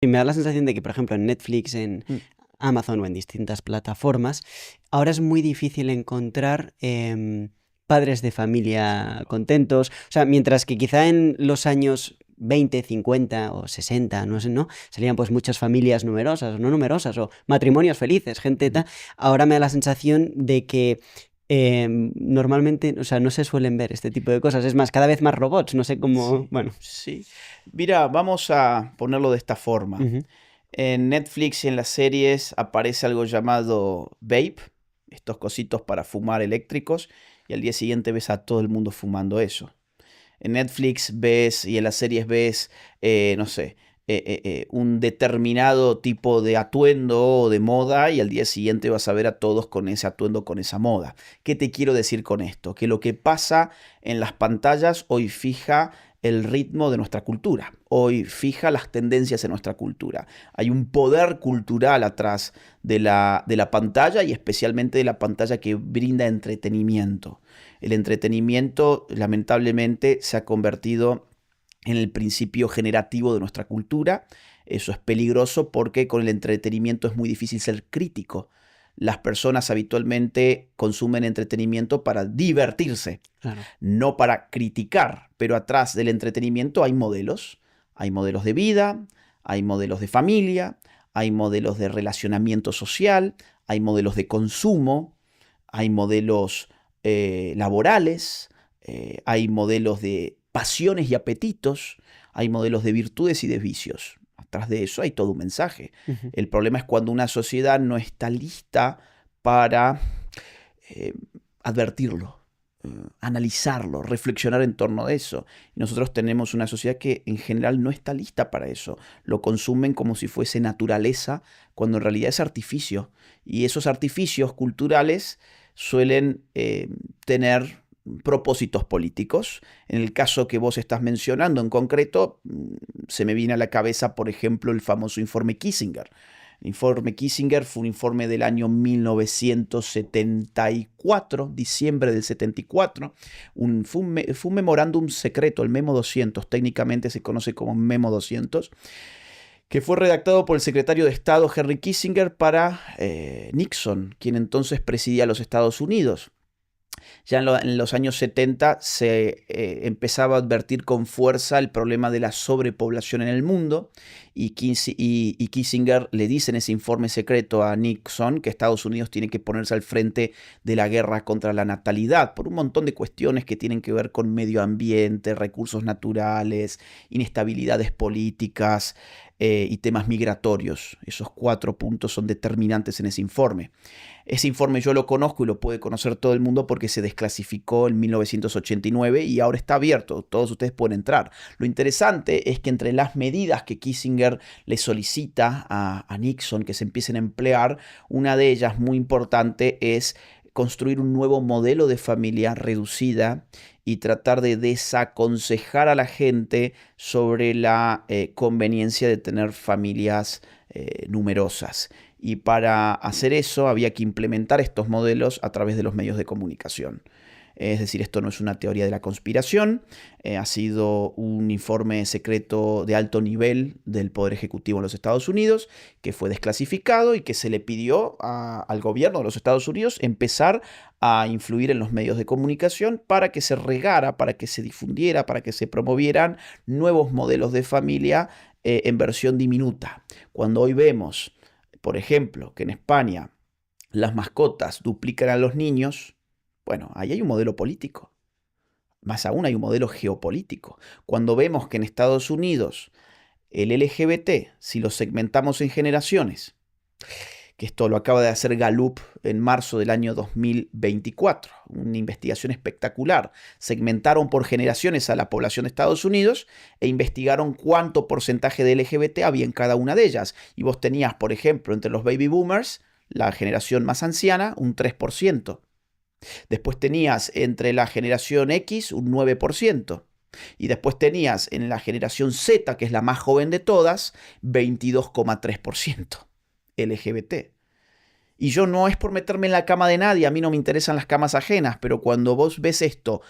Y me da la sensación de que, por ejemplo, en Netflix, en Mm, Amazon o en distintas plataformas, ahora es muy difícil encontrar padres de familia contentos. O sea, mientras que quizá en los años 20, 50 o 60, no sé, ¿no? Salían pues muchas familias numerosas o no numerosas o matrimonios felices, gente ujú. tal. Ahora me da la sensación de que normalmente, o sea, no se suelen ver este tipo de cosas. Es más, cada vez más robots, no sé cómo, Sí, bueno. sí. Mira, vamos a ponerlo de esta forma. Ujú. En Netflix y en las series aparece algo llamado vape, estos cositos para fumar eléctricos, y al día siguiente ves a todo el mundo fumando eso. En Netflix ves y en las series ves, no sé, un determinado tipo de atuendo o de moda y al día siguiente vas a ver a todos con ese atuendo, con esa moda. ¿Qué te quiero decir con esto? Que lo que pasa en las pantallas hoy fija el ritmo de nuestra cultura, hoy fija las tendencias en nuestra cultura. Hay un poder cultural atrás de la pantalla y especialmente de la pantalla que brinda entretenimiento. El entretenimiento, lamentablemente, se ha convertido en el principio generativo de nuestra cultura. Eso es peligroso porque con el entretenimiento es muy difícil ser crítico. Las personas habitualmente consumen entretenimiento para divertirse, Claro. no para criticar, pero atrás del entretenimiento hay modelos de vida, hay modelos de familia, hay modelos de relacionamiento social, hay modelos de consumo, hay modelos laborales, hay modelos de pasiones y apetitos, hay modelos de virtudes y de vicios. Atrás de eso hay todo un mensaje. Ujú. El problema es cuando una sociedad no está lista para eh, advertirlo, analizarlo, reflexionar en torno a eso. Y nosotros tenemos una sociedad que en general no está lista para eso. Lo consumen como si fuese naturaleza, cuando en realidad es artificio. Y esos artificios culturales suelen tener propósitos políticos. En el caso que vos estás mencionando en concreto, se me viene a la cabeza, por ejemplo, el famoso informe Kissinger. El informe Kissinger fue un informe del año 1974, diciembre del 74. Fue un memorándum secreto, el Memo 200, técnicamente se conoce como Memo 200, que fue redactado por el secretario de Estado Henry Kissinger para Nixon, quien entonces presidía los Estados Unidos. Ya en los años 70 se empezaba a advertir con fuerza el problema de la sobrepoblación en el mundo y Kissinger le dice en ese informe secreto a Nixon que Estados Unidos tiene que ponerse al frente de la guerra contra la natalidad por un montón de cuestiones que tienen que ver con medio ambiente, recursos naturales, inestabilidades políticas y temas migratorios. Esos 4 puntos son determinantes en ese informe. Ese informe yo lo conozco y lo puede conocer todo el mundo porque se desclasificó en 1989 y ahora está abierto. Todos ustedes pueden entrar. Lo interesante es que entre las medidas que Kissinger le solicita a Nixon que se empiecen a emplear, una de ellas muy importante es construir un nuevo modelo de familia reducida y tratar de desaconsejar a la gente sobre la conveniencia de tener familias numerosas. Y para hacer eso había que implementar estos modelos a través de los medios de comunicación. Es decir, esto no es una teoría de la conspiración, ha sido un informe secreto de alto nivel del Poder Ejecutivo en los Estados Unidos que fue desclasificado y que se le pidió al gobierno de los Estados Unidos empezar a influir en los medios de comunicación para que se regara, para que se difundiera, para que se promovieran nuevos modelos de familia en versión diminuta. Cuando hoy vemos, por ejemplo, que en España las mascotas duplican a los niños, bueno, ahí hay un modelo político. Más aún hay un modelo geopolítico. Cuando vemos que en Estados Unidos el LGBT, si lo segmentamos en generaciones, que esto lo acaba de hacer Gallup en marzo del año 2024, una investigación espectacular. Segmentaron por generaciones a la población de Estados Unidos e investigaron cuánto porcentaje de LGBT había en cada una de ellas. Y vos tenías, por ejemplo, entre los baby boomers, la generación más anciana, un 3%. Después tenías entre la generación X un 9%. Y después tenías en la generación Z, que es la más joven de todas, 22,3% LGBT. Y yo no es por meterme en la cama de nadie, a mí no me interesan las camas ajenas, pero cuando vos ves esto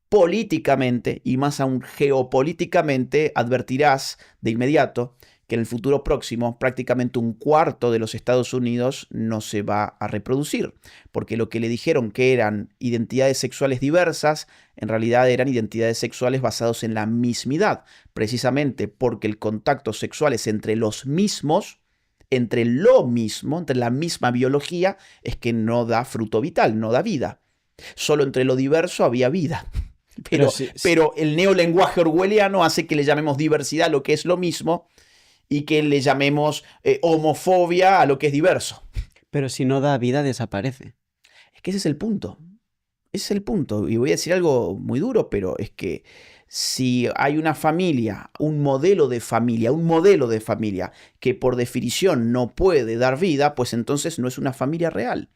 políticamente y más aún geopolíticamente, advertirás de inmediato que en el futuro próximo prácticamente un cuarto de los Estados Unidos no se va a reproducir, porque lo que le dijeron que eran identidades sexuales diversas, en realidad eran identidades sexuales basadas en la mismidad, precisamente porque el contacto sexual es entre los mismos, entre lo mismo, entre la misma biología, es que no da fruto vital, no da vida. Solo entre lo diverso había vida. Pero el neolenguaje orwelliano hace que le llamemos diversidad a lo que es lo mismo y que le llamemos homofobia a lo que es diverso. Pero si no da vida, desaparece. Es que ese es el punto. Ese es el punto. Y voy a decir algo muy duro, pero es que si hay una familia, un modelo de familia que por definición no puede dar vida, pues entonces no es una familia real.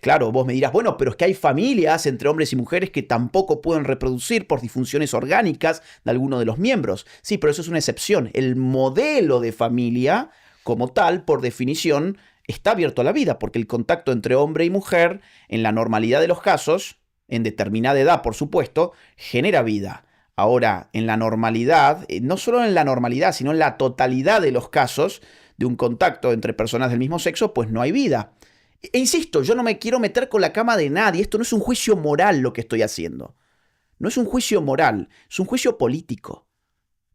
Claro, vos me dirás, bueno, pero es que hay familias entre hombres y mujeres que tampoco pueden reproducir por disfunciones orgánicas de alguno de los miembros. Sí, pero eso es una excepción. El modelo de familia, como tal, por definición, está abierto a la vida, porque el contacto entre hombre y mujer, en la normalidad de los casos, en determinada edad, por supuesto, genera vida. Ahora, en la normalidad, no solo en la normalidad, sino en la totalidad de los casos de un contacto entre personas del mismo sexo, pues no hay vida. E insisto, yo no me quiero meter con la cama de nadie. Esto no es un juicio moral lo que estoy haciendo. No es un juicio moral, es un juicio político.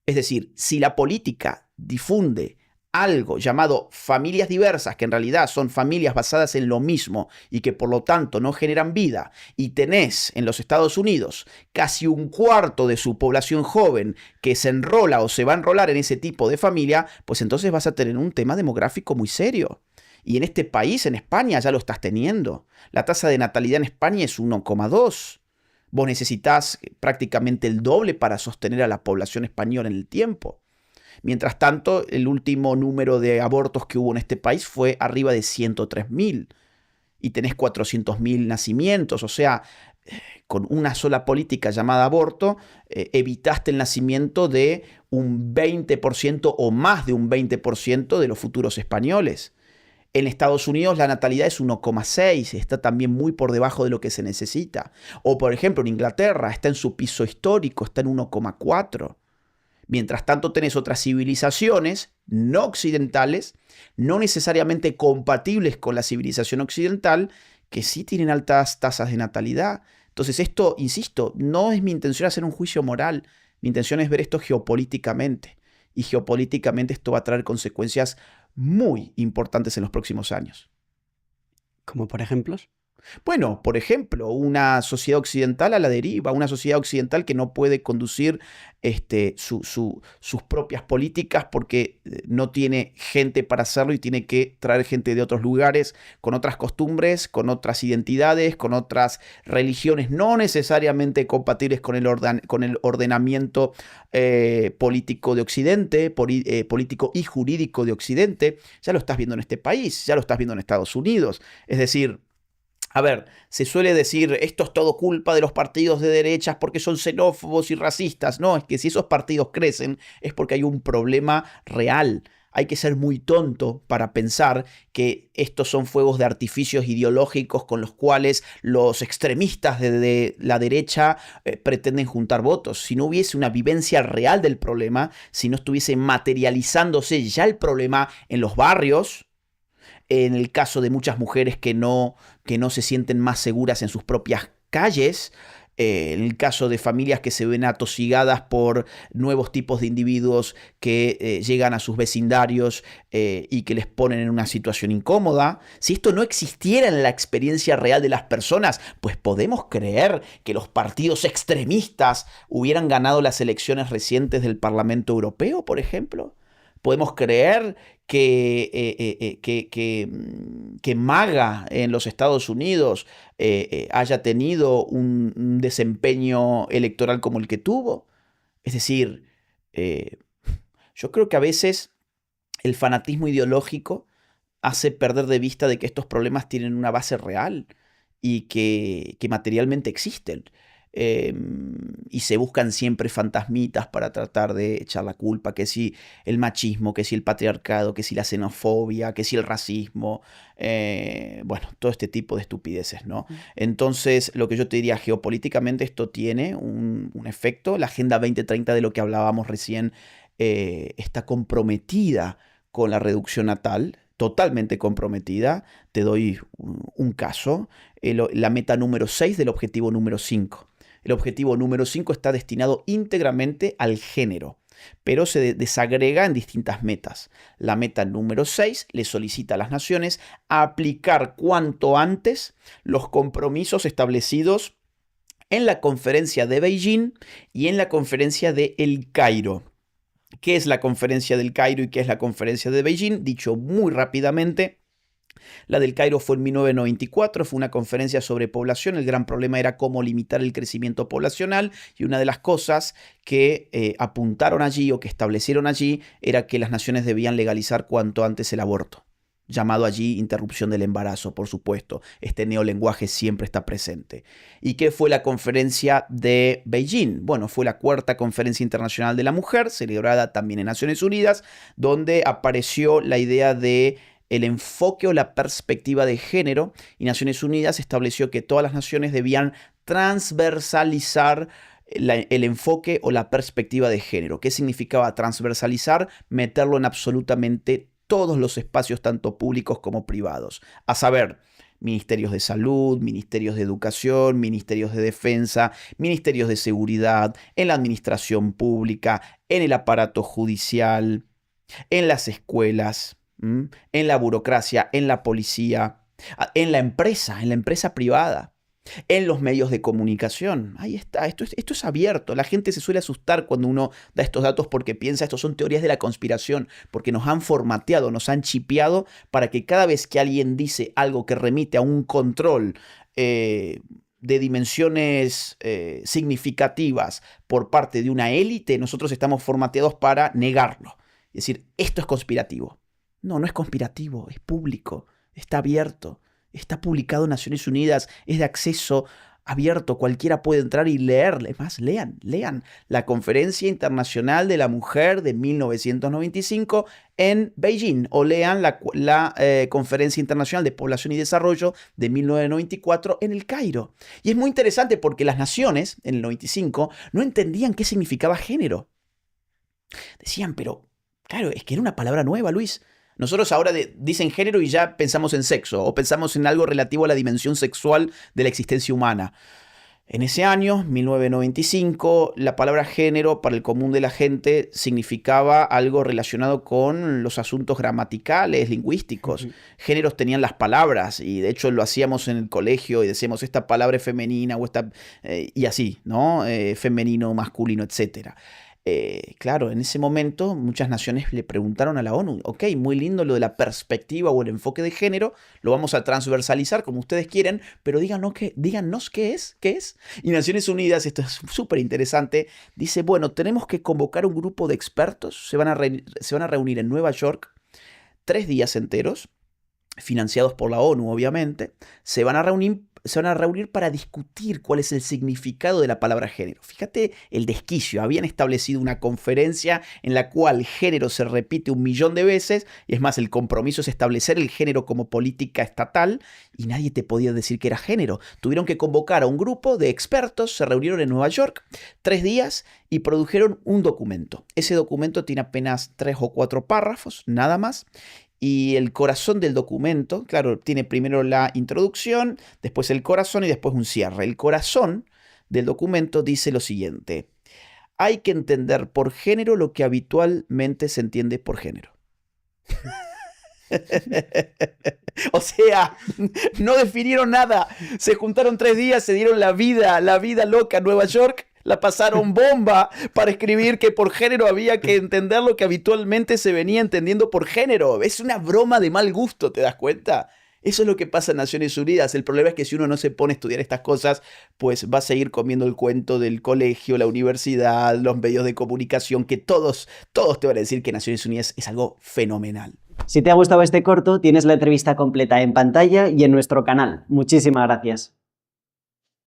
Es decir, si la política difunde algo llamado familias diversas, que en realidad son familias basadas en lo mismo y que por lo tanto no generan vida, y tenés en los Estados Unidos casi un cuarto de su población joven que se enrola o se va a enrolar en ese tipo de familia, pues entonces vas a tener un tema demográfico muy serio. Y en este país, en España, ya lo estás teniendo. La tasa de natalidad en España es 1,2. Vos necesitas prácticamente el doble para sostener a la población española en el tiempo. Mientras tanto, el último número de abortos que hubo en este país fue arriba de 103.000. Y tenés 400.000 nacimientos. O sea, con una sola política llamada aborto, evitaste el nacimiento de un 20% o más de un 20% de los futuros españoles. En Estados Unidos la natalidad es 1,6, está también muy por debajo de lo que se necesita. O por ejemplo en Inglaterra está en su piso histórico, está en 1,4. Mientras tanto tenés otras civilizaciones no occidentales, no necesariamente compatibles con la civilización occidental, que sí tienen altas tasas de natalidad. Entonces esto, insisto, no es mi intención hacer un juicio moral, mi intención es ver esto geopolíticamente. Y geopolíticamente esto va a traer consecuencias muy importantes en los próximos años. ¿Como por ejemplos? Bueno, por ejemplo, una sociedad occidental a la deriva, una sociedad occidental que no puede conducir sus propias políticas porque no tiene gente para hacerlo y tiene que traer gente de otros lugares con otras costumbres, con otras identidades, con otras religiones no necesariamente compatibles con el ordenamiento político de Occidente, político y jurídico de Occidente. Ya lo estás viendo en este país, ya lo estás viendo en Estados Unidos. Es decir, a ver, se suele decir, esto es todo culpa de los partidos de derechas porque son xenófobos y racistas. No, es que si esos partidos crecen es porque hay un problema real. Hay que ser muy tonto para pensar que estos son fuegos de artificios ideológicos con los cuales los extremistas de la derecha pretenden juntar votos. Si no hubiese una vivencia real del problema, si no estuviese materializándose ya el problema en los barrios, en el caso de muchas mujeres que no se sienten más seguras en sus propias calles, en el caso de familias que se ven atosigadas por nuevos tipos de individuos que llegan a sus vecindarios y que les ponen en una situación incómoda. Si esto no existiera en la experiencia real de las personas, pues podemos creer que los partidos extremistas hubieran ganado las elecciones recientes del Parlamento Europeo, por ejemplo. Podemos creer que MAGA en los Estados Unidos haya tenido un desempeño electoral como el que tuvo. Es decir, yo creo que a veces el fanatismo ideológico hace perder de vista de que estos problemas tienen una base real y que materialmente existen. Y se buscan siempre fantasmitas para tratar de echar la culpa, que si el machismo, que si el patriarcado, que si la xenofobia, que si el racismo, bueno, todo este tipo de estupideces, ¿no? Entonces, lo que yo te diría, geopolíticamente esto tiene un efecto. La Agenda 2030 de lo que hablábamos recién está comprometida con la reducción natal, totalmente comprometida. Te doy un caso, la meta número 6 del objetivo número 5. El objetivo número 5 está destinado íntegramente al género, pero se desagrega en distintas metas. La meta número 6 le solicita a las naciones aplicar cuanto antes los compromisos establecidos en la conferencia de Beijing y en la conferencia de El Cairo. ¿Qué es la conferencia del Cairo y qué es la conferencia de Beijing? Dicho muy rápidamente, la del Cairo fue en 1994, fue una conferencia sobre población. El gran problema era cómo limitar el crecimiento poblacional, y una de las cosas que apuntaron allí o que establecieron allí era que las naciones debían legalizar cuanto antes el aborto, llamado allí interrupción del embarazo, por supuesto. Este neolenguaje siempre está presente. ¿Y qué fue la conferencia de Beijing? Bueno, fue la 4ª Conferencia Internacional de la Mujer, celebrada también en Naciones Unidas, donde apareció la idea de el enfoque o la perspectiva de género, y Naciones Unidas estableció que todas las naciones debían transversalizar el enfoque o la perspectiva de género. ¿Qué significaba transversalizar? Meterlo en absolutamente todos los espacios, tanto públicos como privados. A saber, ministerios de salud, ministerios de educación, ministerios de defensa, ministerios de seguridad, en la administración pública, en el aparato judicial, en las escuelas, en la burocracia, en la policía, en la empresa privada, en los medios de comunicación. Ahí está, esto es abierto. La gente se suele asustar cuando uno da estos datos porque piensa estos son teorías de la conspiración, porque nos han formateado, nos han chipeado para que cada vez que alguien dice algo que remite a un control de dimensiones significativas por parte de una élite, nosotros estamos formateados para negarlo. Es decir, esto es conspirativo. No, no es conspirativo, es público, está abierto, está publicado en Naciones Unidas, es de acceso abierto, cualquiera puede entrar y leer. Es más, lean la Conferencia Internacional de la Mujer de 1995 en Beijing, o lean la Conferencia Internacional de Población y Desarrollo de 1994 en El Cairo. Y es muy interesante porque las naciones, en el 95, no entendían qué significaba género. Decían, pero claro, es que era una palabra nueva, Luis. Nosotros ahora dicen género y ya pensamos en sexo, o pensamos en algo relativo a la dimensión sexual de la existencia humana. En ese año, 1995, la palabra género para el común de la gente significaba algo relacionado con los asuntos gramaticales, lingüísticos. Géneros tenían las palabras, y de hecho lo hacíamos en el colegio y decíamos esta palabra es femenina o esta, y así, ¿no? Femenino, masculino, etcétera. Claro, en ese momento muchas naciones le preguntaron a la ONU, ok, muy lindo lo de la perspectiva o el enfoque de género, lo vamos a transversalizar como ustedes quieren, pero díganos qué es. Y Naciones Unidas, esto es súper interesante, dice, bueno, tenemos que convocar un grupo de expertos, se van a reunir en Nueva York 3 días enteros, financiados por la ONU, obviamente. Se van a reunir para discutir cuál es el significado de la palabra género. Fíjate el desquicio. Habían establecido una conferencia en la cual género se repite 1.000.000 de veces, y es más, el compromiso es establecer el género como política estatal, y nadie te podía decir que era género. Tuvieron que convocar a un grupo de expertos, se reunieron en Nueva York 3 días y produjeron un documento. Ese documento tiene apenas 3 o 4 párrafos, nada más. Y el corazón del documento, claro, tiene primero la introducción, después el corazón y después un cierre. El corazón del documento dice lo siguiente: hay que entender por género lo que habitualmente se entiende por género. O sea, no definieron nada. Se juntaron 3 días, se dieron la vida loca en Nueva York. La pasaron bomba para escribir que por género había que entender lo que habitualmente se venía entendiendo por género. Es una broma de mal gusto, ¿te das cuenta? Eso es lo que pasa en Naciones Unidas. El problema es que si uno no se pone a estudiar estas cosas, pues va a seguir comiendo el cuento del colegio, la universidad, los medios de comunicación, que todos te van a decir que Naciones Unidas es algo fenomenal. Si te ha gustado este corto, tienes la entrevista completa en pantalla y en nuestro canal. Muchísimas gracias.